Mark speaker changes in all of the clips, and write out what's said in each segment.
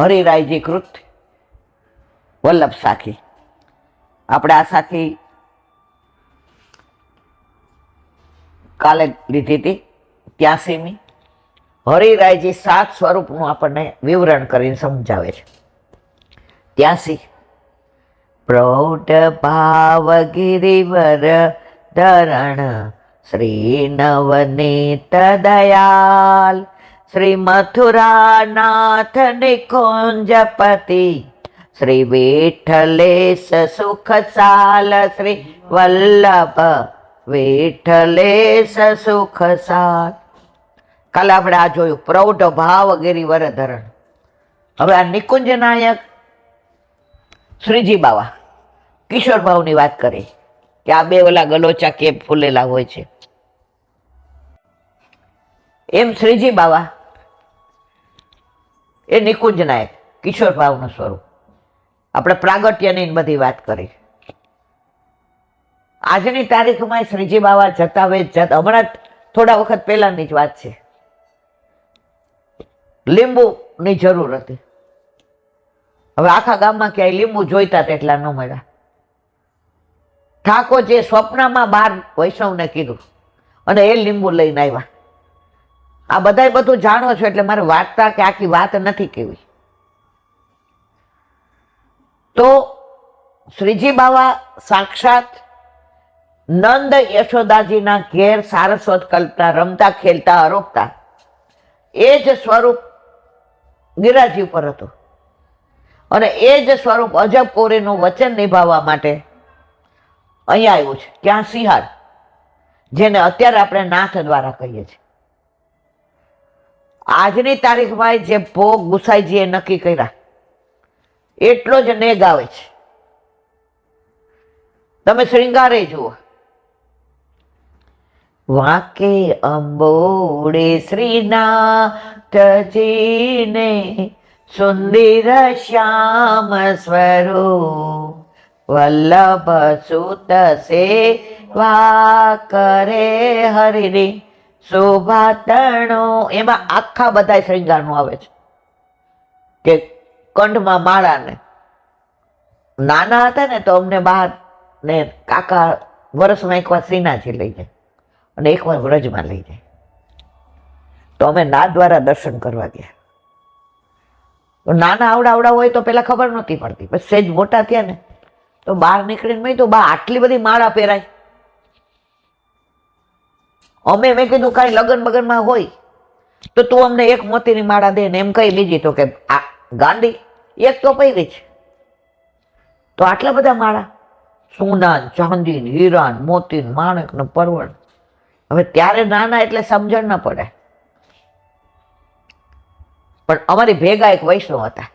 Speaker 1: હરિરાયજી કૃત વલ્લભ સાખી. આપણે આ સાખી કાલે લીધી હતી 83મી. હરિરાયજી 7 સ્વરૂપનું આપણને વિવરણ કરીને સમજાવે છે. 83 પ્રૌઢ ભાવ ગિરિવર ધરણ શ્રી નવનીત દયાલ શ્રી મથુરાનાથ નિકુંજપતિ શ્રી વિઠ્ઠલેશ સુખસાલ શ્રી વલ્લભ વિઠ્ઠલેશ સુખસાલ. કાલે આપણે આ જોયું પ્રૌઢ ભાવ ગિરિવર ધરણ. હવે આ નિકુંજ નાયક શ્રીજી બાવા કિશોર ભાવની વાત કરી કે આ બે ઓલા ગલોચા કેમ ફૂલેલા હોય છે. એમ શ્રીજી બાવા એ નિકુંજ નાયક કિશોર ભાવનું સ્વરૂપ. આપણે પ્રાગટ્યની બધી વાત કરી. આજની તારીખમાં શ્રીજી બાવા જતા હમણાં થોડા વખત પહેલાની જ વાત છે. લીંબુની જરૂર હતી. હવે આખા ગામમાં ક્યાંય લીંબુ જોઈતા તેટલા ન મળ્યા. ઠાકોરજીએ સ્વપ્નમાં 12 વૈષ્ણવને કીધું અને એ લીંબુ લઈને આવ્યા. આ બધાય બધું જાણો છો એટલે મારે વાર્તા કે આખી વાત નથી કેવી. તો શ્રીજી બાવા સાક્ષાત નંદ યશોદાજીના ઘેર સારસ્વત કલ્પના રમતા ખેલતા આરોપતા એ જ સ્વરૂપ ગિરાજી ઉપર હતું. અને એ જ સ્વરૂપ અજબ કોરીનું વચન નિભાવવા માટે અહીંયા આવ્યું છે. ક્યાં? સિંહાર, જેને અત્યારે આપણે નાથ દ્વારા કહીએ છીએ. આજની તારીખમાં જે ભોગ ગુસાઈજીએ નક્કી કર્યા એટલો જ નેગ આવે છે. તમે શ્રીંગારે જુઓ. વાંકે અંબોડે શ્રીનાથજીને સુંદર શ્યામ સ્વરૂપ વલ્લભ સુત સેવા કરે હરિની શોભાતણો. એમાં આખા બધા શ્રૃંગારનું આવે છે કે કંઠમાં માળા ને. નાના હતા ને તો અમને બહાર ને કાકા વર્ષમાં એકવાર શ્રીનાથજી લઈ જાય અને એકવાર વ્રજમાં લઈ જાય. તો અમે નાથ દ્વારા દર્શન કરવા ગયા. નાના આવડા હોય તો પેલા ખબર નહોતી પડતી. પછી સેજ મોટા થયા ને તો બહાર નીકળીને મેં તો બા આટલી બધી માળા પહેરાય. મેં કીધું કાંઈ લગન બગનમાં હોય તો તું અમને એક મોતીની માળા દે ને એમ કઈ બીજી. તો કે આ ગાંડી એક તો પહેરી છે તો આટલા બધા માળા સોના ચાંદી હીરા મોતી માણેક ને પરવળ. હવે ત્યારે નાના એટલે સમજણ ન પડે. પણ અમારી ભેગા એક વૈષ્ણવ હતા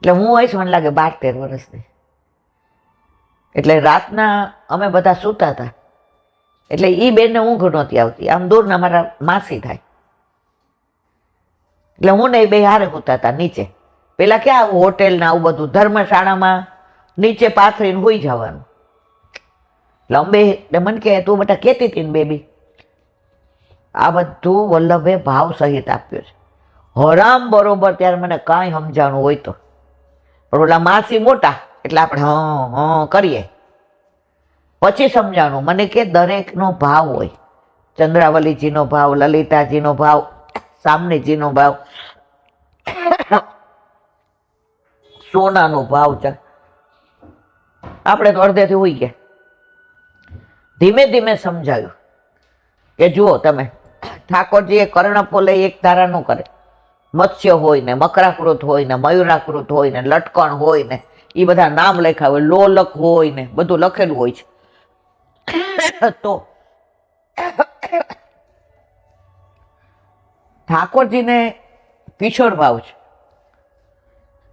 Speaker 1: એટલે હું હઈશ મને લાગે 12-13 વર્ષની. એટલે રાતના અમે બધા સૂતા હતા એટલે એ બેનને ઊંઘ નહોતી આવતી. આમ દૂરના મારા માસી થાય એટલે હું ને એ બે હારે સૂતા હતા નીચે. પેલા ક્યાં આવું હોટેલ ને આવું બધું ધર્મશાળામાં નીચે પાથરીને હોઈ જવાનું. એટલે અંબે મને કે તું બેટા કહેતી હતી ને બેબી આ બધું વલ્લભે ભાવ સહિત આપ્યો છે. હરામ બરોબર ત્યારે મને કાંઈ સમજાણું હોય તો. પણ ઓલા માસી મોટા એટલે આપણે હા કરીએ. પછી સમજાણું મને કે દરેકનો ભાવ હોય. ચંદ્રાવલીજીનો ભાવ, લલિતાજીનો ભાવ, સામનેજીનો ભાવ, સોનાનો ભાવ છે. આપણે તો અડધેથી હોઈ ગયા. ધીમે ધીમે સમજાયું કે જુઓ તમે ઠાકોરજીએ કર્ણપો લઈ એક ધારા ન કરે. મત્સ્ય હોય ને મકરાકૃત હોય ને મયુરાકૃત હોય ને લટકણ હોય ને એ બધા નામ લખ્યા હોય, લોલક હોય ને બધું લખેલું હોય છે. તો ઠાકોરજીને કિશોર ભાવ છે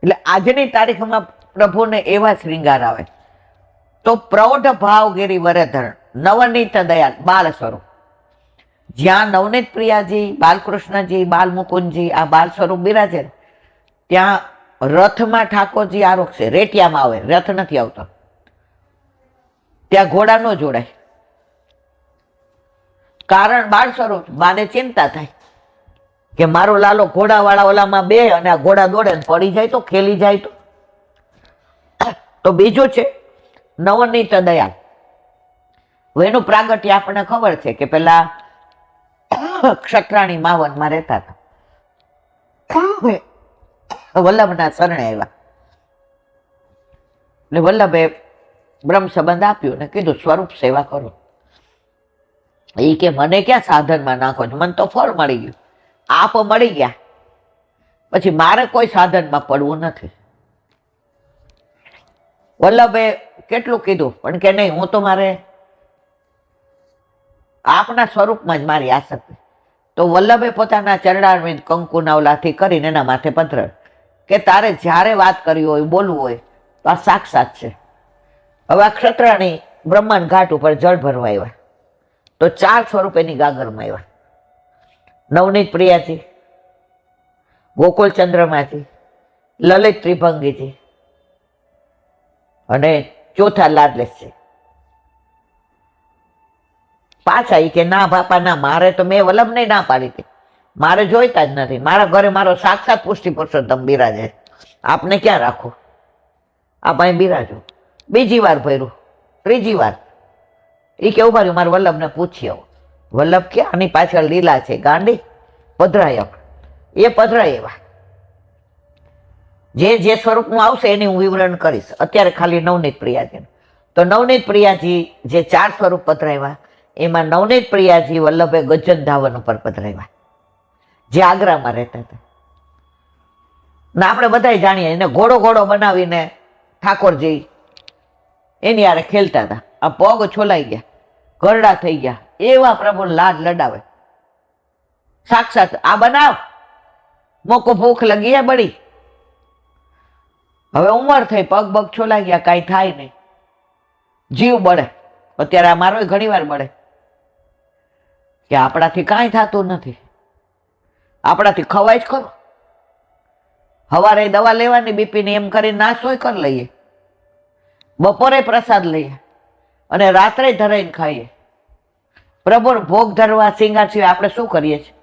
Speaker 1: એટલે આજની તારીખમાં પ્રભુને એવા શ્રૃંગાર આવે. તો પ્રૌઢ ભાવ ગિરિવર ધરણ નવનીત દયાલ બાલ સ્વરૂપ. જ્યાં નવનીત પ્રિયાજી, બાલકૃષ્ણજી, બાલમુકુંદજી આ બાલ સ્વરૂપ બિરાજે ત્યાં રથમાં ઠાકોરજી આરોગશે. રેટિયામાં આવે, રથ નથી આવતો. ત્યાં ઘોડા ન જોડાય. કારણ બાળ સ્વરૂપ, બાને ચિંતા થાય કે મારો લાલો ઘોડાવાળા ઓલામાં બે અને આ ઘોડા દોડે ને પડી જાય તો, ખેલી જાય તો બીજું છે નવનીત દયાળ. એનું પ્રાગટ્ય આપણને ખબર છે કે પેલા ક્ષત્રાણી માવનમાં રહેતા હતા, વલ્લભના શરણે આવ્યા ને વલ્લભે બ્રહ્મ સંબંધ આપ્યું ને કીધું સ્વરૂપ સેવા કરો. એ કે મને ક્યાં સાધનમાં નાખો છો, મને તો ફળ મળી ગયું, આપ મળી ગયા, પછી મારે કોઈ સાધનમાં પડવું નથી. વલ્લભે કેટલું કીધું પણ કે નહીં, હું તો મારે આપના સ્વરૂપમાં જ મારી આસક્તિ. તો વલ્લભે પોતાના ચરણારવિંદ કંકુના ઓલાથી કરીને એના માથે પત્ર કે તારે જ્યારે વાત કરવી હોય, બોલવું હોય તો આ સાક્ષાત છે. હવે આ ક્ષત્રાણી બ્રહ્માંડ ઘાટ ઉપર જળ ભરવા આવ્યા તો 4 સ્વરૂપેની ગાગરમાં આવ્યા. નવનીત પ્રિયાજી, ગોકુલ ચંદ્રમાજી, લલિત ત્રિભંગીજી અને ચોથા લાડલેસજી. પાછા ઈ કે ના બાપા ના, મારે તો મેં વલ્લભને ના પાડી હતી, મારે જોઈતા જ નથી, મારા ઘરે મારો સાક્ષાત પુષ્ટિ પુરુષોત્તમ બિરાજે, આપને ક્યાં રાખો, આપ અહીં બિરાજો. બીજી વાર ભર્યું, ત્રીજી વાર એ કેવું ભર્યું, મારે વલ્લભને પૂછી આવો. વલ્લભ કે આની પાછળ લીલા છે ગાંડી, પધરાય. એ પધરાય એવા જે સ્વરૂપનું આવશે એની હું વિવરણ કરીશ. અત્યારે ખાલી નવનીત પ્રિયાજી. તો નવનીત પ્રિયાજી જે 4 સ્વરૂપ પધરાવ્યા એમાં નવનીત પ્રિયાજી વલ્લભે ગજન ધાવન ઉપર પધરાવ્યા, જે આગ્રામાં રહેતા હતા. ને આપણે બધા જાણીએ એને ઘોડો બનાવીને ઠાકોરજી એની હારે ખેલતા હતા. આ પગ છોલાઈ ગયા, ગરડા થઈ ગયા, એવા પ્રભુ લાડ લડાવે. સાક્ષાત આ બનાવ મોકો ભૂખ લગી હે બળી, હવે ઉંમર થઈ, પગ છોલાઈ ગયા, કાંઈ થાય નહીં, જીવ બળે. અત્યારે આ મારો ઘણી વાર બળે કે આપણાથી કાંઈ થતું નથી, આપણાથી ખવાય જ ખરો. સવારે દવા લેવાની બીપીની એમ કરીને નાશોય કરી લઈએ, બપોરે પ્રસાદ લઈએ અને રાત્રે ધરાઈને ખાઈએ. પ્રભુ ભોગ ધરવા સિંગાર સિવાય આપણે શું કરીએ છીએ?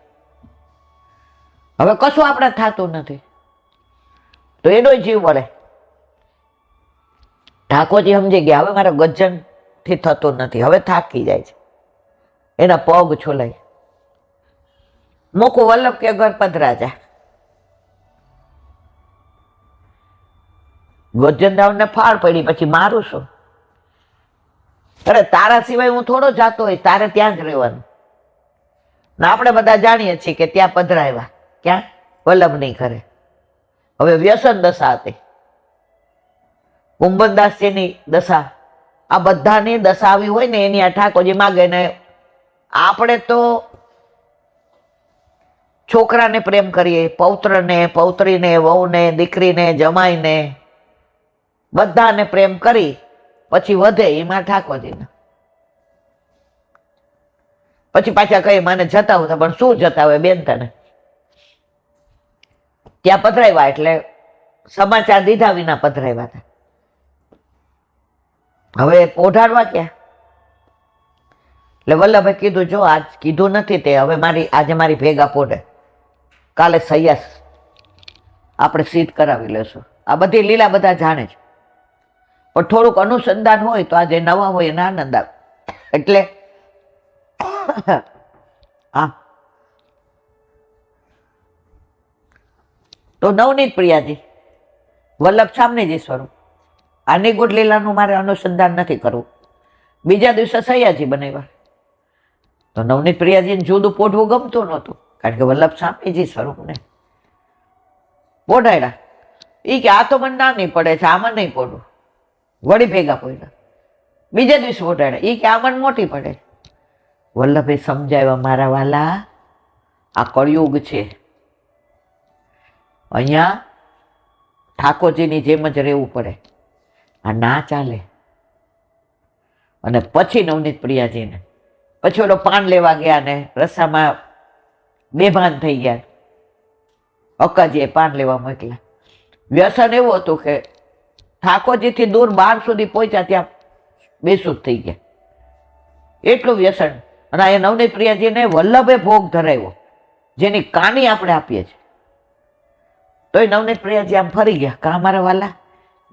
Speaker 1: હવે કશું આપણે થતું નથી તો એનો જીવ વળે. ઠાકોરજી સમજી ગયા, હવે મારા ગજન થી થતું નથી, હવે થાકી જાય છે, એના પગ છોલાય. મોકું વલ્લભ કે ઘર પધરા જાય. ગોજનદાવને ફાળ પડી, પછી મારું શું? અરે તારા સિવાય હું થોડો જાતો હોય, તારે ત્યાં જ રહેવાનું. ને આપણે બધા જાણીએ છીએ કે ત્યાં પધરાવ્યા ક્યાં? વલ્લભ નહીં કરે. હવે વ્યસન દશા હતી, કુંભનદાસજીની દશા, આ બધાની દશા આવી હોય ને એની આ ઠાકોરજી માગે. ને આપણે તો છોકરાને પ્રેમ કરીએ, પૌત્રને, પૌત્રીને, વહુને, દીકરીને, જમાઈને, બધાને પ્રેમ કરી પછી વધે એમાં ઠાકોરજીને. પછી પાછા કહીએ મને જતાવું હતા, પણ શું જતાવે બેન તને? ત્યાં પધરાવ્યા એટલે સમાચાર દીધા વિના પધરાવ્યા હતા. હવે પોઢાડવા ક્યાં? એટલે વલ્લભે કીધું જો આજ કીધું નથી તે હવે આજે મારી ભેગા પોઢે, કાલે સૈયાસ આપણે સિદ્ધ કરાવી લેશું. આ બધી લીલા બધા જાણે છે, પણ થોડુંક અનુસંધાન હોય તો આજે નવા હોય એને આનંદ આવે. એટલે હા, તો નવનીત પ્રિયાજી વલ્લભ સામનેજી સ્વરૂપ, આ નિગુઢ લીલાનું મારે અનુસંધાન નથી કરવું. બીજા દિવસે સૈયાજી બનાવ્યા તો નવનીત પ્રિયાજીને જુદું પોઢવું ગમતું નહોતું, કારણ કે વલ્લભ સામનેજી સ્વરૂપને પોઢાડ્યા. એ કે આ તો મને ના નહીં પડે છે, આમાં નહીં પોઢવું. વળી ભેગા પડ્યા, બીજા દિવસે પોઢાડ્યા. એ કે આ મને મોટી પડે. વલ્લભે સમજાવ્યા, મારા વાલા આ કળિયુગ છે, અહીંયા ઠાકોરજીની જેમ જ રહેવું પડે, આ ના ચાલે. અને પછી નવનીત પ્રિયાજીને પછી ઓલો પાન લેવા ગયા ને રસ્તામાં બેભાન થઈ ગયા, અક્કાજીએ પાન લેવા મોકલ્યા. વ્યસન એવું હતું કે ઠાકોરજીથી દૂર 12 સુધી પહોંચ્યા ત્યાં બેસુદ થઈ ગયા, એટલું વ્યસન. અને એ નવનીત પ્રિયાજીને વલ્લભે ભોગ ધરાવ્યો જેની કાની આપણે આપીએ છીએ. તોય નવનીત પ્રિયાજી આમ ફરી ગયા, કા મારા વાલા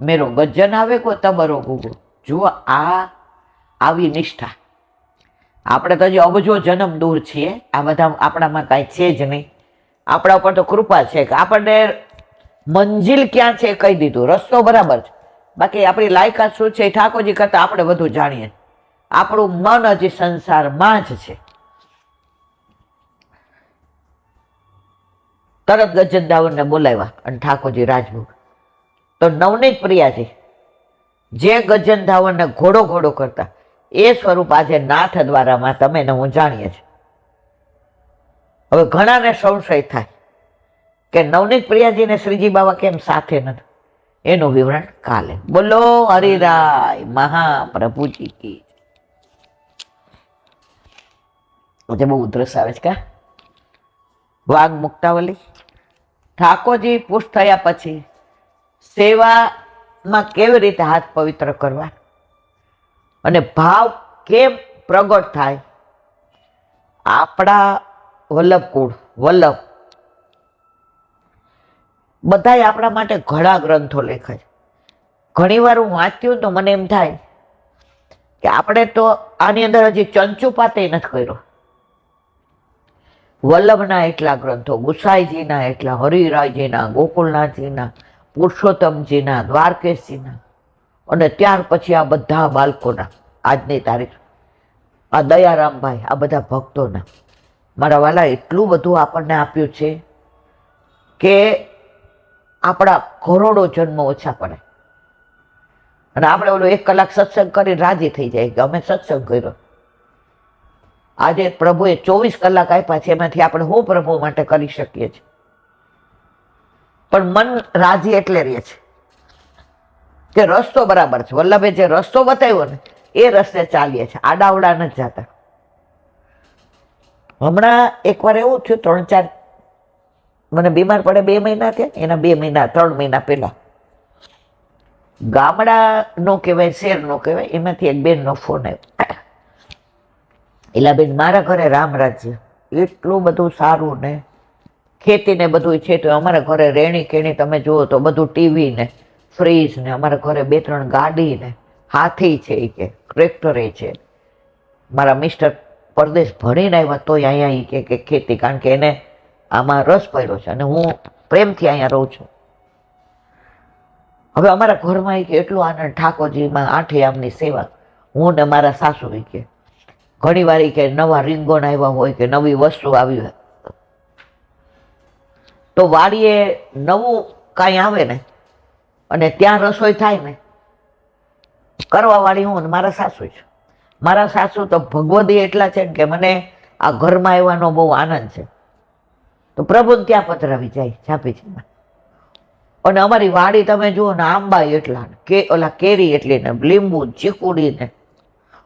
Speaker 1: મેરો ગજ્જન આવે કોઈ તબરો ગુગો. જુઓ આ આવી નિષ્ઠા. આપણે તો હજી અબજો જન્મ દૂર છીએ, આ બધા આપણામાં કાંઈ છે જ નહીં. આપણા ઉપર તો કૃપા છે કે આપણને મંજિલ ક્યાં છે કહી દીધું, રસ્તો બરાબર છે. બાકી આપણી લાયકાત શું છે એ ઠાકોરજી કરતા આપણે વધુ જાણીએ. આપણું મન હજી સંસારમાં જ છે. તરત ગજનદાવરને બોલાવ્યા અને ઠાકોરજી રાજભોગ. તો નવનીત પ્રિયાજી જે ગજનદાવરને ઘોડો ઘોડો કરતા એ સ્વરૂપ આજે નાથ દ્વારામાં તમે ને હું જાણીએ છીએ. હવે ઘણાને સંશય થાય કે નવનીત પ્રિયાજીને શ્રીજી બાબા કેમ સાથે નથી, એનું વિવરણ કાલે. બોલો હરિરાય મહાપ્રભુજી કી. બહુ ઉધરસ આવે છે કા. વાઘ મુક્તાવલી. ઠાકોરજી પુષ્ટ થયા પછી સેવામાં કેવી રીતે હાથ પવિત્ર કરવા અને ભાવ કેમ પ્રગટ થાય. આપણા વલ્લભકુળ વલ્લભ બધાય આપણા માટે ઘણા ગ્રંથો લખાય છે. ઘણી વાર હું વાંચ્યું તો મને એમ થાય કે આપણે તો આની અંદર હજી ચંચુપાતે નથી કર્યો. વલ્લભના એટલા ગ્રંથો, ગુસાઈજીના એટલા, હરિરાયજીના, ગોકુલનાથજીના, પુરુષોત્તમજીના, દ્વારકેશજીના, અને ત્યાર પછી આ બધા બાળકોના આજની તારીખ, આ દયારામભાઈ, આ બધા ભક્તોના. મારા વાલા એટલું બધું આપણને આપ્યું છે કે આપણા કરોડો જન્મ ઓછા પડે. અને આપણે ઓલો 1 કલાક સત્સંગ કરી રાજી થઈ જાય કે અમે સત્સંગ કર્યો. આજે પ્રભુએ 24 કલાક આપ્યા છે, એમાંથી આપણે હું પ્રભુ માટે કરી શકીએ છીએ. પણ મન રાજી એટલે રહે છે કે રસ્તો બરાબર છે. વલ્લભે જે રસ્તો બતાવ્યો ને એ રસ્તે ચાલીએ છીએ, આડાવડા નથી જતા. હમણાં એકવાર એવું થયું, 3-4 મને બીમાર પડે 2 મહિના થયા, એના 2 મહિના 3 મહિના પહેલા ગામડાનો કહેવાય, શેરનો કહેવાય, એમાંથી એક બેનનો ફોન આવ્યો. એલા બેન મારા ઘરે રામ રાજ્ય એટલું બધું સારું ને ખેતી ને બધું છે, તો અમારા ઘરે રેણી કેણી તમે જુઓ તો બધું ટીવી ને ફ્રીજ ને, અમારા ઘરે 2-3 ગાડી ને હાથી છે, એ કે ટ્રેક્ટરે છે. મારા મિસ્ટર પરદેશ ભણીને આવ્યા તોય અહીંયા એ કે ખેતી, કારણ કે એને આમાં રસ પડ્યો છે અને હું પ્રેમથી અહીંયા રહું છું. હવે અમારા ઘરમાં એ કે એટલું આનંદ, ઠાકોરજીમાં 8 યામની સેવા. હું ને મારા સાસુ કે ઘણી વાર કે નવા રીંગણ આવ્યા હોય કે નવી વસ્તુ આવી હોય તો વાડીએ નવું કાંઈ આવે ને અને ત્યાં રસોઈ થાય ને, કરવા વાળી હું ને મારા સાસુ છે. મારા સાસુ તો ભગવદી એટલા છે કે મને આ ઘરમાં આવવાનો બહુ આનંદ છે, તો પ્રભુને ત્યાં પધરાવી જાય છાપીજીમાં. અને અમારી વાડી તમે જુઓ ને, આંબા એટલા કે ઓલા કેરી એટલી ને, લીંબુ ચીકુડી ને,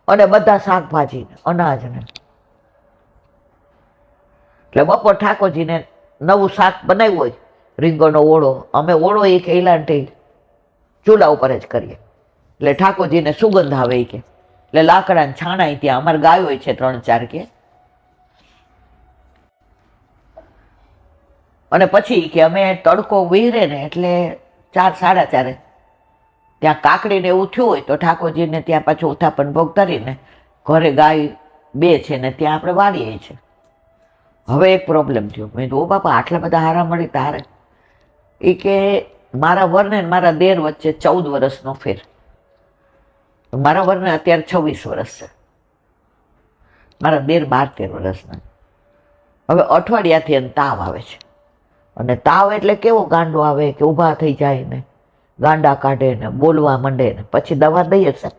Speaker 1: અને બધા શાકભાજી ને, અનાજ ને. એટલે બપોર ઠાકોરજીને નવું શાક બનાવ્યું હોય, રીંગણનો ઓળો, અમે ઓળો એ કે ઇલાંટી ચૂલા ઉપર જ કરીએ, એટલે ઠાકોરજીને સુગંધ આવે કે, એટલે લાકડા છાણા ત્યાં અમારે ગાયો છે 3-4 કે. અને પછી કે અમે તડકો વિહરે ને એટલે 4-4:30 ત્યાં કાકડીને એવું થયું હોય તો ઠાકોરજીને ત્યાં પાછું ઉથાપન ભોગ ધરીને ઘરે ગાય 2 છે ને ત્યાં આપણે વાળીએ છીએ. હવે એક પ્રોબ્લેમ થયો, મેં તો ઓ બાપા આટલા બધા હારા મળી તારે. એ કે મારા વરને મારા દેર વચ્ચે 14 વર્ષનો ફેર. મારા વરને અત્યારે 26 વર્ષ છે, મારા દેર 12-13 વર્ષના. હવે અઠવાડિયાથી એને તાવ આવે છે, અને તાવ એટલે કેવો ગાંડો આવે કે ઊભા થઈ જાય ને, ગાંડા કાઢે ને, બોલવા માંડે ને, પછી દવા દઈએ છે.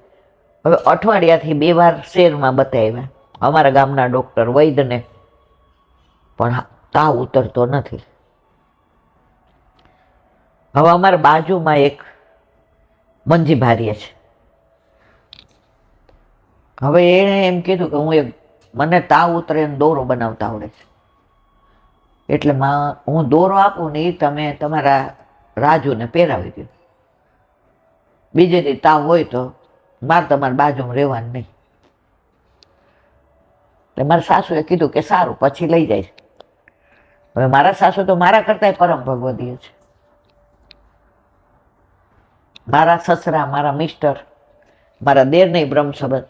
Speaker 1: હવે અઠવાડિયાથી 2 વાર શેરમાં બતાવ્યા અમારા ગામના ડૉક્ટર વૈદ્યને, પણ તાવ ઉતરતો નથી. હવે અમારા બાજુમાં એક મંજી ભારીએ છે. હવે એણે એમ કીધું કે મને તાવ ઉતરે ને દોરો બનાવતા આવડે છે, એટલે હું દોરો આપું ને એ તમે તમારા રાજુને પહેરાવી દો. બીજે દી તાવ હોય તો મારે તમારા બાજુમાં રહેવાનું નહીં. એટલે મારા સાસુએ કીધું કે સારું, પછી લઈ જાય. હવે મારા સાસુ તો મારા કરતા પરમ ભગવદીય છે. મારા સસરા, મારા મિસ્ટર, મારા દેર નહીં બ્રહ્મ સંબંધ,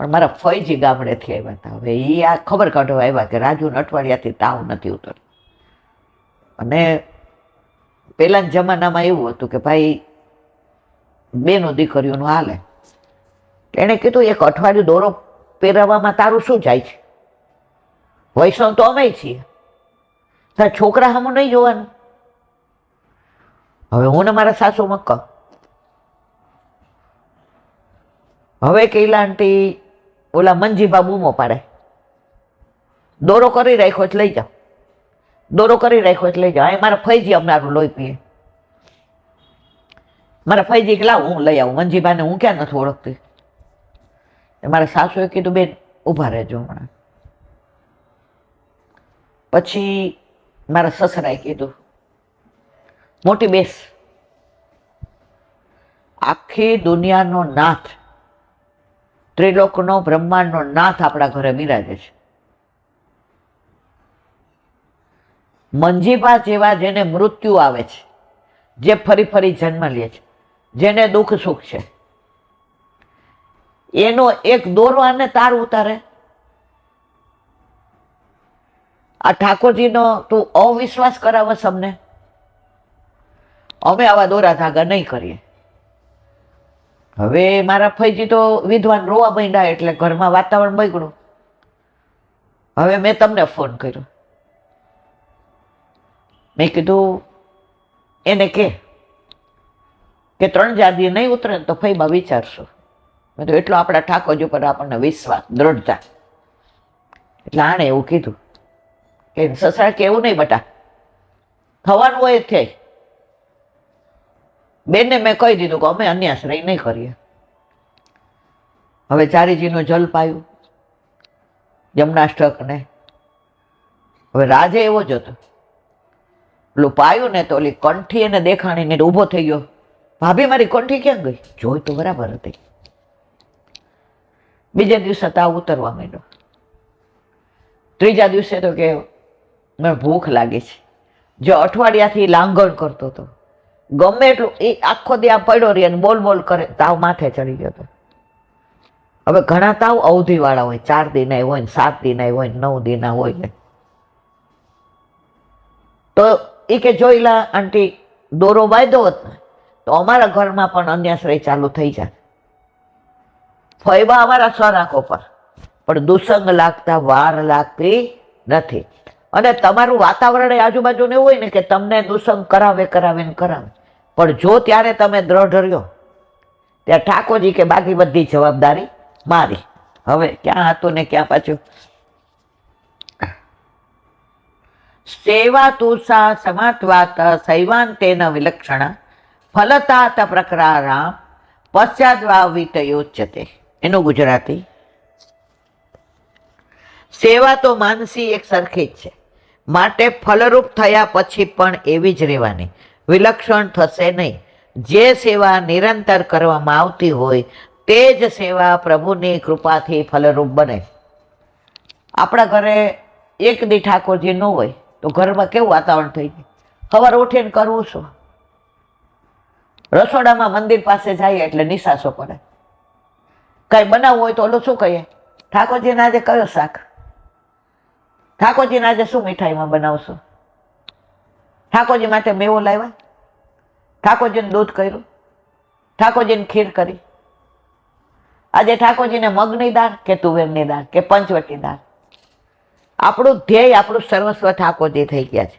Speaker 1: પણ મારા ફઈજી ગામડેથી આવ્યા હતા. હવે એ આ ખબર કાઢવા આવ્યા કે રાજુને અઠવાડિયાથી તાવ નથી ઉતરતો. અને પહેલાના જમાનામાં એવું હતું કે ભાઈ બેનો દીકરીઓનું હાલે. એણે કીધું એક અઠવાડિયું દોરો પહેરાવવામાં તારું શું જાય છે? વૈષ્ણવ તો અમે છીએ, તારા છોકરા સામું નહીં જોવાનું. હવે હું ને મારા સાસુ મક્કમ. હવે કઈલા આંટી ઓલા મંજીભા બૂમો પાડે, દોરો કરી રાખ્યો એટલે લઈ જાઓ, દોરો કરી રાખ્યો એટલે લઈ જાઓ. અહીં મારા ફઈજી અમારું લોહી પીએ. મારા ફઈજી કે લાવ હું લઈ આવું. મંજીભાને હું ક્યાં નથી ઓળખતી. મારા સાસુએ કીધું બેન ઊભા રહેજો હમણાં. પછી મારા સસરાએ કીધું મોટી બેસ, આખી દુનિયાનો નાથ, ત્રિલોકનો બ્રહ્માંડનો નાથ આપણા ઘરે બિરાજે છે. મંજીભા જેવા જેને મૃત્યુ આવે છે, જે ફરી ફરી જન્મ લે છે, જેને દુઃખ સુખ છે, એનો એક દોરો આને તાર ઉતારે. આ ઠાકોરજીનો તું અવિશ્વાસ કરાવસ અમને. અમે આવા દોરા ધાગા નહીં કરીએ. હવે મારા ફઈજી તો વિદ્વાન રોવા માંડ્યા એટલે ઘરમાં વાતાવરણ બગડ્યું. હવે મેં તમને ફોન કર્યો. મેં કીધું એને કે 3-4 દી નહીં ઉતરે ને તો ફઈબા વિચારશો. મેં તો એટલો આપણા ઠાકોરજી પર આપણને વિશ્વાસ, દ્રઢતા. એટલે આણે એવું કીધું કે સસરા કે એવું નહીં બટા, થવાનું હોય થાય. બેનને મેં કહી દીધું કે અમે અન્યાશ્રય નહીં કરીએ. હવે ચારીજીનું જલ પાયું, જમનાષ્ટકને. હવે રાજે એવો જ હતો, પેલું પાયું ને તો ઓલી કંઠી એને દેખાણીને ઊભો થઈ ગયો. ભાભી મારી કંઠી ક્યાં ગઈ? જોઈ તો બરાબર હતી. બીજા દિવસે તાવ ઉતરવા માંડ્યો. ત્રીજા દિવસે તો કે મને ભૂખ લાગી છે. જો અઠવાડિયાથી લાંગણ કરતો હતો, ગમે એટલું એ આખો દી આ પડ્યો રહી અને બોલ બોલ કરે, તાવ માથે ચડી ગયો હતો. હવે ઘણા તાવ અવધિવાળા હોય, 4 દિના હોય ને 7 દિના હોય ને 9 દિના હોય ને. તો એ કે જોઈલા આંટી દોરો વાયદો હોત ને તો અમારા ઘરમાં પણ અન્યાશ્રય ચાલુ થઈ જાય. ફઈબા અમારા સ્વરાખો પર, પણ દુસંગ લાગતા વાર લાગતી નથી. અને તમારું વાતાવરણ આજુબાજુ એવું હોય ને કે તમને દુસંગ કરાવે ને કરાવે, પણ જો ત્યારે તમે દ્રઢ રહ્યો ત્યાં ઠાકોરજી કે બાકી બધી જવાબદારી મારી. હવે ક્યાં હતું ને ક્યાં પાછું. સેવા તુષા સમાત્વાત શૈવાંતેન વિલક્ષણ ફલતાત પ્રકરારામ પશ્ચાદ્વાવિતયોચ્યતે. એનું ગુજરાતી. સેવા તો માનસી એક સરખી જ છે, માટે ફલરૂપ થયા પછી પણ એવી જ રહેવાની, વિલક્ષણ થશે નહીં. જે સેવા નિરંતર કરવામાં આવતી હોય તે જ સેવા પ્રભુની કૃપાથી ફલરૂપ બને. આપણા ઘરે એક દી ઠાકોરજી ન હોય તો ઘરમાં કેવું વાતાવરણ થઈ જાય. સવારે ઉઠીને કરવું શું? રસોડામાં મંદિર પાસે જાય એટલે નિશાસો પડે. કઈ બનાવવું હોય તો ઓલું શું કહીએ, ઠાકોરજીને આજે કયો શાક, ઠાકોરજીને આજે શું મીઠાઈમાં બનાવશો, ઠાકોરજી માટે મેવો લાવ્યા, ઠાકોરજીને દૂધ કર્યું, ઠાકોરજીને ખીર કરી. આજે ઠાકોરજીને મગની દાળ કે તુવેરની દાળ કે પંચવટી દાળ. આપણું ધ્યેય, આપણું સર્વસ્વ ઠાકોરજી થઈ ગયા છે.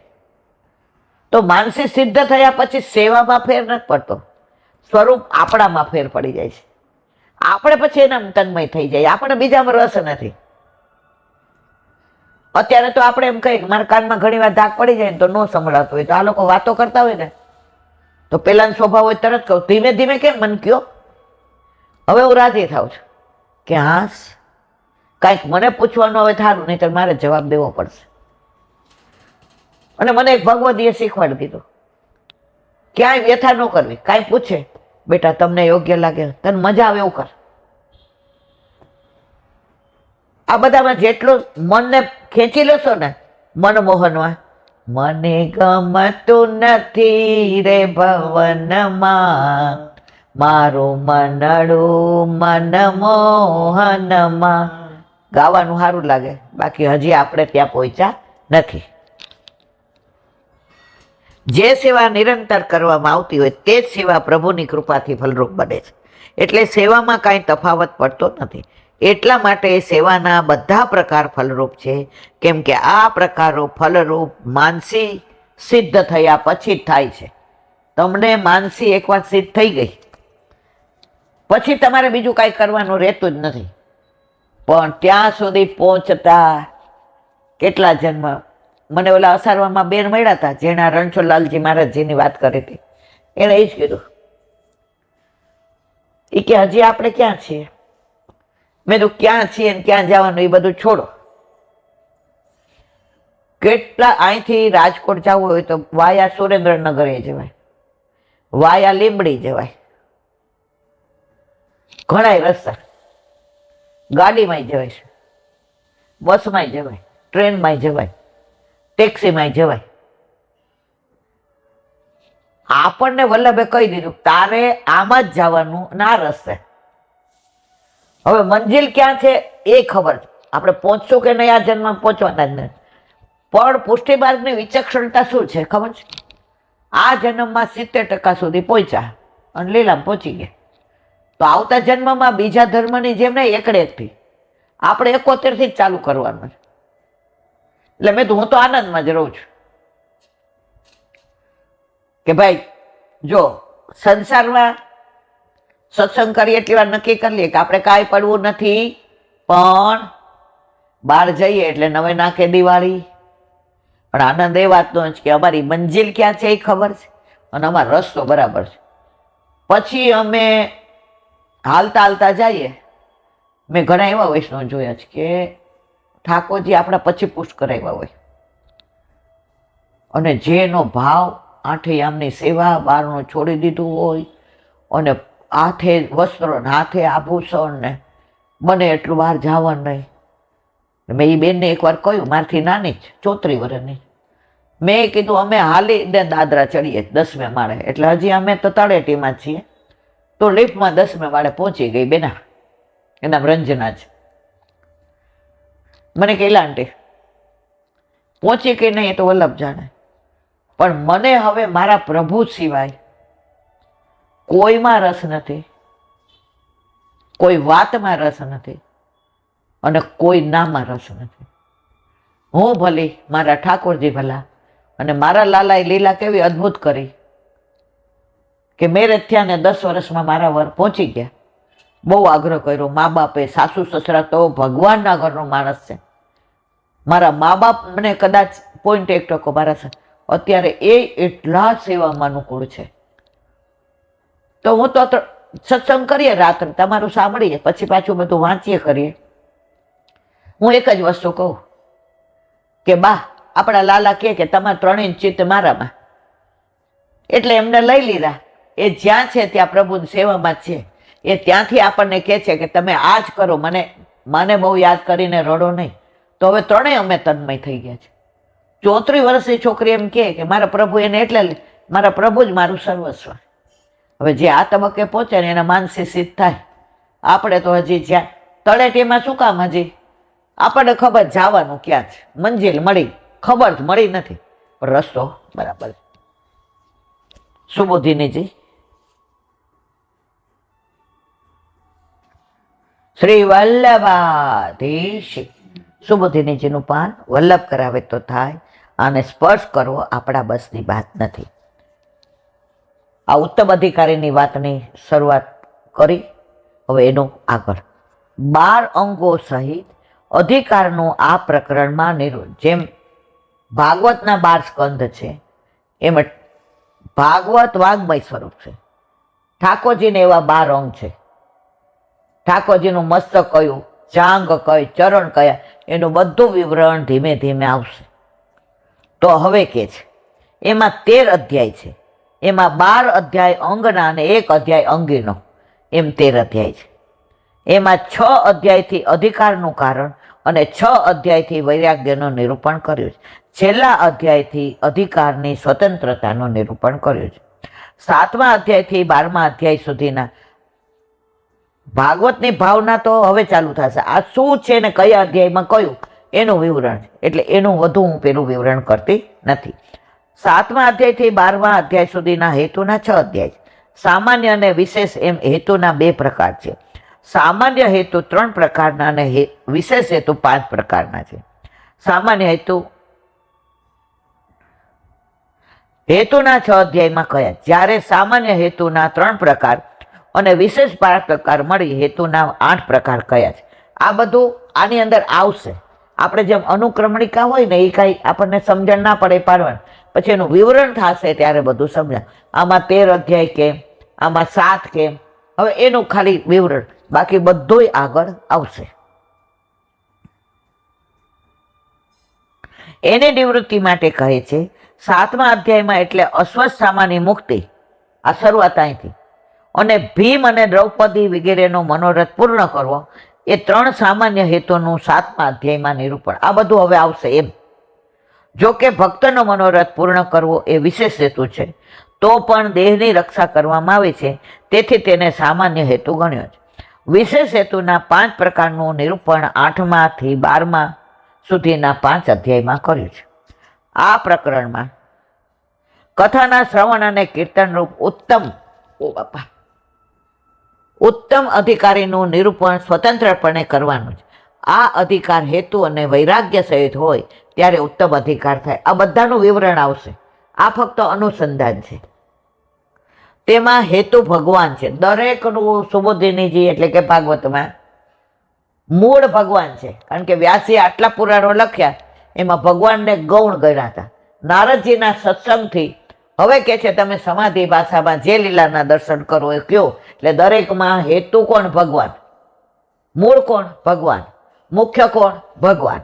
Speaker 1: તો માનસી સિદ્ધ થયા પછી સેવામાં ફેર નથી પડતો, સ્વરૂપ આપણામાં ફેર પડી જાય છે. આપણે પછી એના તન્મય થઈ જાય, આપણે બીજામાં રસ નથી. અત્યારે તો આપણે એમ કહીએ કે મારા કાનમાં ઘણી વાર ધાક પડી જાય ને તો ન સંભળાતો હોય, તો આ લોકો વાતો કરતા હોય ને તો પેલાનો સ્વભાવ હોય તરત કહું ધીમે ધીમે કેમ મન કયો. હવે હું રાજી થાઉં છું કે હાસ કાંઈક મને પૂછવાનું હવે થારું, નહીં તો મારે જવાબ દેવો પડશે. અને મને એક ભગવદીએ શીખવાડી દીધું, ક્યાંય વ્યથા ન કરવી. કાંઈ પૂછે, બેટા તમને યોગ્ય લાગે, તને મજા આવે એવું કર. આ બધામાં જેટલું મનને ખેંચી લેશો ને મનમોહનમાં, મને ગમતું નથી રે ભવનમાં, મારું મનડું મનમોહનમાં. ગાવાનું સારું લાગે, બાકી હજી આપણે ત્યાં પહોંચ્યા નથી. જે સેવા નિરંતર કરવામાં આવતી હોય તે જ સેવા પ્રભુની કૃપાથી ફલરૂપ બને છે. એટલે સેવામાં કાંઈ તફાવત પડતો નથી. એટલા માટે સેવાના બધા પ્રકાર ફલરૂપ છે, કેમ કે આ પ્રકારો ફલરૂપ માનસી સિદ્ધ થયા પછી જ થાય છે. તમને માનસી એકવાર સિદ્ધ થઈ ગઈ પછી તમારે બીજું કાંઈ કરવાનું રહેતું જ નથી. પણ ત્યાં સુધી પહોંચતા કેટલા જન્મ. મને ઓલા અસારવામાં બેન મળ્યા હતા જેના રણછોડલાલજી મહારાજજીની વાત કરી હતી. એણે એ જ કીધું, એ કે હજી આપણે ક્યાં છીએ. મેં તો ક્યાં છીએ ને ક્યાં જવાનું એ બધું છોડો. કેટલા અહીંથી રાજકોટ જવું હોય તો વાયા સુરેન્દ્રનગર જવાય, વાયા લીંબડી જવાય, ઘણા રસ્તા. ગાડીમાં જવાય છે, બસમાં જવાય, ટ્રેનમાં જવાય, ટેક્સીમાં જવાય. આપણને વલ્લભે કહી દીધું તારે આમ જ જવાનું ના રસ્તે. હવે મંજિલ ક્યાં છે એ ખબર છે, આપણે પહોંચશું કે નહીં આ જન્મમાં પહોંચવાના જ નથી. પણ પુષ્ટિ માર્ગની વિચક્ષણતા શું છે ખબર છે? આ જન્મમાં 70% સુધી પહોંચ્યા અને લીલામાં પહોંચી ગયા. તો આવતા જન્મમાં બીજા ધર્મની જેમ નહીં એકડે એકથી આપણે 71 થી જ ચાલુ કરવાનું છે. એટલે હું તો આનંદમાં જ રહું છું કે ભાઈ જો સંસારમાં સત્સંગ કરીએ એટલી વાર નક્કી કરી લઈએ કે આપણે કાંઈ પડવું નથી, પણ બહાર જઈએ એટલે નવે નાકે દિવાળી. પણ આનંદ એ વાતનો જ કે અમારી મંજિલ ક્યાં છે એ ખબર છે અને અમારો રસ્તો બરાબર છે. પછી અમે હાલતા હાલતા જઈએ. મેં ઘણા એવા વૈષ્ણવ જોયા છે કે ઠાકોરજી આપણા પછી પુષ્ટ કરાવ્યા હોય અને જેનો ભાવ આઠે આમની સેવા બહારનું છોડી દીધું હોય અને હાથે વસ્ત્રો ને હાથે આભૂષણ ને બને એટલું બહાર જવાનું નહીં. મેં એ બેનને એકવાર કહ્યું, મારથી નાની જ 34 વર્ષની. મેં કીધું અમે હાલીને દાદરા ચડીએ 10મે માળે, એટલે હજી અમે તો તળેટીમાં છીએ. તો લિફ્ટમાં 10મે માળે પહોંચી ગઈ બેના, એના રંજના જ. મને કહેલા આંટી પહોંચી કે નહીં એ તો વલ્લભ જાણે, પણ મને હવે મારા પ્રભુ સિવાય કોઈમાં રસ નથી, કોઈ વાતમાં રસ નથી અને કોઈ નામાં રસ નથી. હું ભલી, મારા ઠાકોરજી ભલા, અને મારા લાલાએ લીલા કેવી અદ્ભુત કરી કે મેરેજ થયા ને 10 વર્ષમાં મારા વર પહોંચી ગયા. બહુ આગ્રહ કર્યો. મા બાપે, સાસુ સસરા તો ભગવાનના ઘરનો માણસ છે. મારા મા બાપ મને કદાચ 0.1% મારા અત્યારે એ એટલા સેવામાં અનુકૂળ છે. તો હું તો સત્સંગ કરીએ રાત્રે, તમારું સાંભળીએ, પછી પાછું બધું વાંચીએ કરીએ. હું એક જ વસ્તુ કહું કે બા આપણા લાલા કે તમારે 3 ચિત્ત મારામાં, એટલે એમને લઈ લીધા. એ જ્યાં છે ત્યાં પ્રભુની સેવામાં છે. એ ત્યાંથી આપણને કહે છે કે તમે આ જ કરો, મને બહુ યાદ કરીને રડો નહીં. તો હવે 3 અમે તન્મય થઈ ગયા છે. 34 વર્ષની છોકરી એમ કે મારા પ્રભુ એને એટલે મારા પ્રભુ જ મારું સર્વસ્વ. હવે જે આ તબક્કે પહોંચે ને એના માનસી સિદ્ધ થાય. આપણે તો હજી જ્યાં તળેટીમાં શું કામ, હજી આપણને ખબર જવાનું ક્યાં છે, મંજિલ મળી, ખબર મળી નથી, પણ રસ્તો બરાબર. સુબોધિનીજી, શ્રી વલ્લભાધીશ. સુબોધિનીજીનું પાન વલ્લભ કરાવે તો થાય, આને સ્પર્શ કરવો આપણા બસની વાત નથી. આ ઉત્તમ અધિકારીની વાતની શરૂઆત કરી. હવે એનો આગળ 12 અંગો સહિત અધિકારનું આ પ્રકરણમાં જેમ ભાગવતના 12 સ્કંદ છે એમ ભાગવત વાગ્મય સ્વરૂપ છે. ઠાકોરજીને એવા 12 અંગ છે. ઠાકોરજીનું મસ્તક કયું, જાંગ કઈ, ચરણ કયા, એનું બધું વિવરણ ધીમે ધીમે આવશે. તો હવે કે છે એમાં 13 અધ્યાય છે. એમાં 12 અધ્યાય અંગના અને 1 અધ્યાય અંગીનો, એમ 13 અધ્યાય છે. એમાં 6 અધ્યાયથી અધિકારનું કારણ અને 6 અધ્યાયથી વૈરાગ્યનું નિરૂપણ કર્યું છે. છેલ્લા અધ્યાયથી અધિકારની સ્વતંત્રતાનું નિરૂપણ કર્યું છે. 7મા અધ્યાયથી 12મા અધ્યાય સુધીના ભાગવતની ભાવના તો હવે ચાલુ થશે. આ શું છે ને કયા અધ્યાયમાં કયું એનું વિવરણ છે, એટલે એનું વધુ હું પેલું વિવરણ કરતી નથી. 7મા અધ્યાયથી 12મા અધ્યાય સુધીના હેતુના 6 અધ્યાય છે. સામાન્ય અને વિશેષ એમ હેતુના 2 પ્રકાર છે. સામાન્ય હેતુ 3 પ્રકારના અને વિશેષ હેતુ 5 પ્રકારના છે. સામાન્ય હેતુના 6 અધ્યાયમાં કયા? જ્યારે સામાન્ય હેતુના 3 પ્રકાર અને વિશેષ 5 પ્રકાર મળી હેતુના 8 પ્રકાર કયા છે. આ બધું આની અંદર આવશે. આપણે જેમ અનુક્રમણિકા હોય ને એ કાંઈ આપણને સમજણ ના પડે પાડવાનું, પછી એનું વિવરણ થશે ત્યારે બધું સમજાય. આમાં 13 અધ્યાય કેમ, આમાં 7 કેમ, હવે એનું ખાલી વિવરણ, બાકી બધુંય આગળ આવશે. એની નિવૃત્તિ માટે કહે છે 7મા અધ્યાયમાં, એટલે અસ્વસ્થામાની મુક્તિ, આ શરૂઆત અહીંથી, અને ભીમ અને દ્રૌપદી વગેરેનો મનોરથ પૂર્ણ કરવો, એ 3 સામાન્ય હેતુનું 7મા અધ્યાયમાં નિરૂપણ. આ બધું હવે આવશે એમ. જો કે ભક્તનો મનોરથ પૂર્ણ કરવો એ વિશેષ હેતુ છે, તો પણ દેહની રક્ષા કરવામાં આવે છે, તેથી તેને સામાન્ય હેતુ ગણ્યો છે. વિશેષ હેતુના 5 પ્રકારનું નિરૂપણ 8માથી 12મા સુધીના 5 અધ્યાયમાં કર્યું છે. આ પ્રકરણમાં કથાના શ્રવણ અને કીર્તનરૂપ ઉત્તમ અધિકારીનું નિરૂપણ સ્વતંત્રપણે કરવાનું છે. આ અધિકાર હેતુ અને વૈરાગ્ય સહિત હોય ત્યારે ઉત્તમ અધિકાર થાય. આ બધાનું વિવરણ આવશે. આ ફક્ત અનુસંધાન છે. તેમાં હેતુ ભગવાન છે. દરેકનું સુબોધિનીજી એટલે કે ભાગવતમાં મૂળ ભગવાન છે. કારણ કે વ્યાસે આટલા પુરાણો લખ્યા, એમાં ભગવાનને ગૌણ ગણ્યા હતા. નારદજીના સત્સંગથી હવે કે છે તમે સમાધિ ભાષામાં જે લીલાના દર્શન કરો એ કયો. એટલે દરેકમાં હેતુ કોણ? ભગવાન. મૂળ કોણ? ભગવાન. મુખ્ય કોણ? ભગવાન.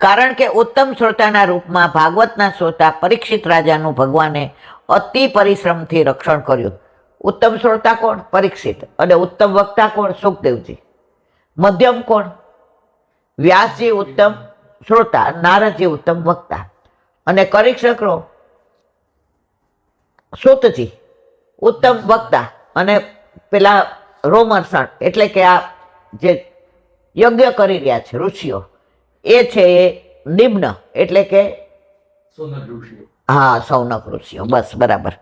Speaker 1: કારણ કે ઉત્તમ શ્રોતાના રૂપમાં ભાગવતના શ્રોતા પરીક્ષિત રાજાનું ભગવાને અતિ પરિશ્રમથી રક્ષણ કર્યું. ઉત્તમ શ્રોતા કોણ? પરીક્ષિત. અને ઉત્તમ વક્તા કોણ? સુખદેવજી. મધ્યમ કોણ? વ્યાસજી ઉત્તમ શ્રોતા, નારદજી ઉત્તમ વક્તા, અને પરીક્ષકો સૂતજી ઉત્તમ વક્તા, અને પેલા રોમર્ષણ એટલે કે આ જે યજ્ઞ કરી રહ્યા છે ઋષિઓ, એ છે એ નિમ્ન એટલે કે હા સૌનક ઋષિઓ. બસ બરાબર.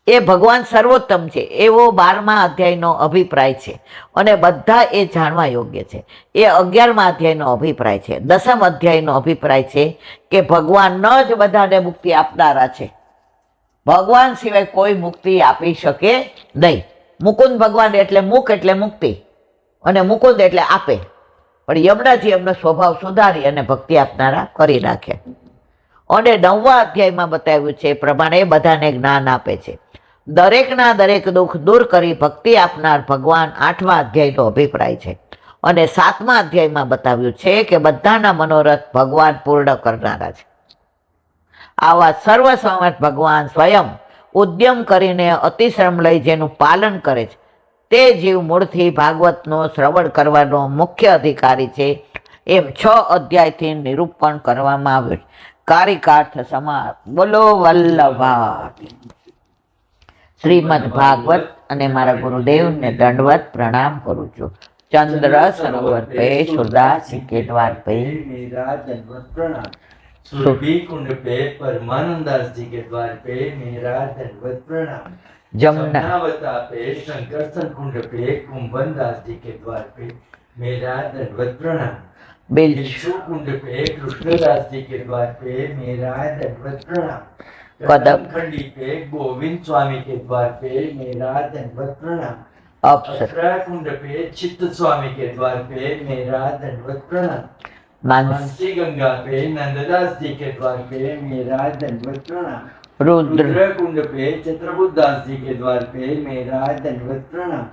Speaker 1: એ ભગવાન સર્વોત્તમ છે એવો 12મા અધ્યાયનો અભિપ્રાય છે, અને બધા એ જાણવા યોગ્ય છે. એ 11મા અધ્યાયનો અભિપ્રાય છે. 10મ અધ્યાયનો અભિપ્રાય છે કે ભગવાન જ બધાને મુક્તિ આપનારા છે. ભગવાન સિવાય કોઈ મુક્તિ આપી શકે નહીં. મુકુંદ ભગવાન એટલે મુક એટલે મુક્તિ, અને મુકુંદ એટલે આપે. પણ યમુનાજી એમનો સ્વભાવ સુધારી અને ભક્તિ આપનારા કરી નાખે. અને 9મા અધ્યાયમાં બતાવ્યું છે એ પ્રમાણે એ બધાને જ્ઞાન આપે છે. દરેકના દરેક દુઃખ દૂર કરી ભક્તિ આપનાર ભગવાન 8મા અધ્યાયનો અભિપ્રાય છે. અને 7મા અધ્યાયમાં બતાવ્યું છે કે બધાના મનોરથ ભગવાન પૂર્ણ કરનારા છે. આવા સર્વસમર્થ ભગવાન સ્વયં ઉદ્યમ કરીને અતિશ્રમ લઈ જેનું પાલન કરે છે, તે જીવ મૂળથી ભાગવતનો શ્રવણ કરવાનો મુખ્ય અધિકારી છે, એમ 6 અધ્યાયથી નિરૂપણ કરવામાં આવ્યું છે. કારિકાર્થ સમાર. બોલો વલ્લભા. શ્રીમદ ભાગવત. અને મારા ગુરુદેવને દંડવત પ્રણામ કરું છું. ચંદ્ર સરોવર पे सूरदास के द्वार पे
Speaker 2: मेरा दंडवत प्रणाम. सुरभि कुंड पे परमानंदास जी के द्वार पे मेरा दंडवत प्रणाम. जमुनावता पे शंकर कुंड पे कुंभनदास जी के द्वार पे मेरा दंडवत प्रणाम. बिलशु कुंड पे कृष्णदास जी के द्वार पे मेरा दंडवत प्रणाम. कदम खंडी पे गोविंद स्वामी के द्वार पे मेरा दंडवत प्रणाम. अप्सरा कुंड पे चित्त स्वामी के द्वार पे मेरा दंडवत प्रणाम. मानसी गंगा पे नंददास जी के द्वार पे मेरा दंडवत प्रणाम. रुद्र कुंड पे चित्रबुद्धास जी के द्वार पे मेरा दंडवत प्रणाम.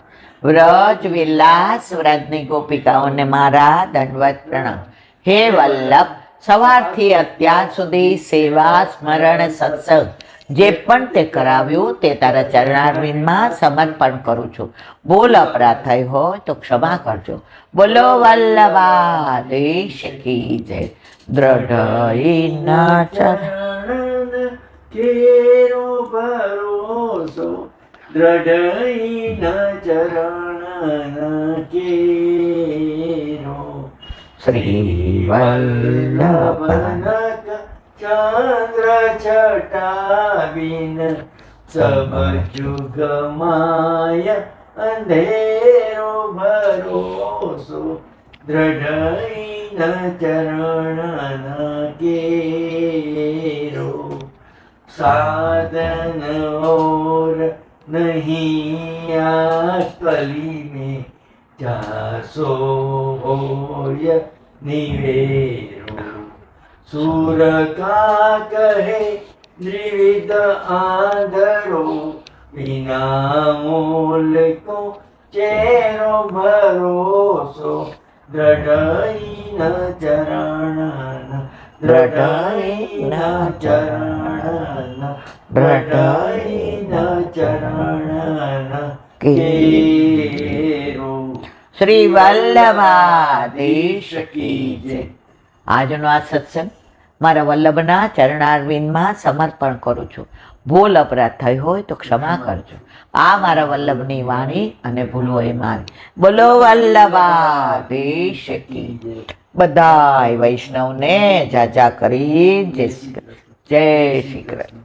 Speaker 1: વ્રજ વિલાસ વ્રજની ગોપિકાઓને મારા દંડવત પ્રણામ. હે વલ્લભ, સવારથી અત્યાર સુધી સેવા સ્મરણ સત્સંગ જે પણ તે કરાવ્યું તે તારા ચરણારવિંદમાં સમર્પણ કરું છું. બોલ અપરાધ થઈ હોય તો ક્ષમા કરજો. બોલો વલ્લભાધીશ કી જય. દ્રઢઈના ચરણ
Speaker 2: કેરો ભરોસો દ્રઢઈના ચરણ કેરો
Speaker 1: શ્રી વલ્લભ
Speaker 2: વલ્લભ ચંદ્ર છટાવીન સબ જુગ માય અંધેરો ભરોસો દ્રઢઈન ચરણ કેરો સાધન और नहीं आ कली में जासो होय निवेरो सूर का कहे त्रिविध आंधरो बिना मूल को चेरो भरोसो દ્રઢઈન ચરણ દ્રઢઈન ચરણ દ્રઢઈન ચરણ કેરો.
Speaker 1: શ્રી વલ્લભાધીશ કી જય. આજનો આ સત્સંગ મારા વલ્લભના ચરણારવિંદમાં સમર્પણ કરું છું. ભૂલ અપરાધ થઈ હોય તો ક્ષમા કરજો. આ મારા વલ્લભની વાણી અને ભૂલો એ મારી. બોલો વલ્લભાધીશ કી જય. બધાય વૈષ્ણવને જાજા કરી જય શ્રી કૃષ્ણ. જય શ્રી કૃષ્ણ.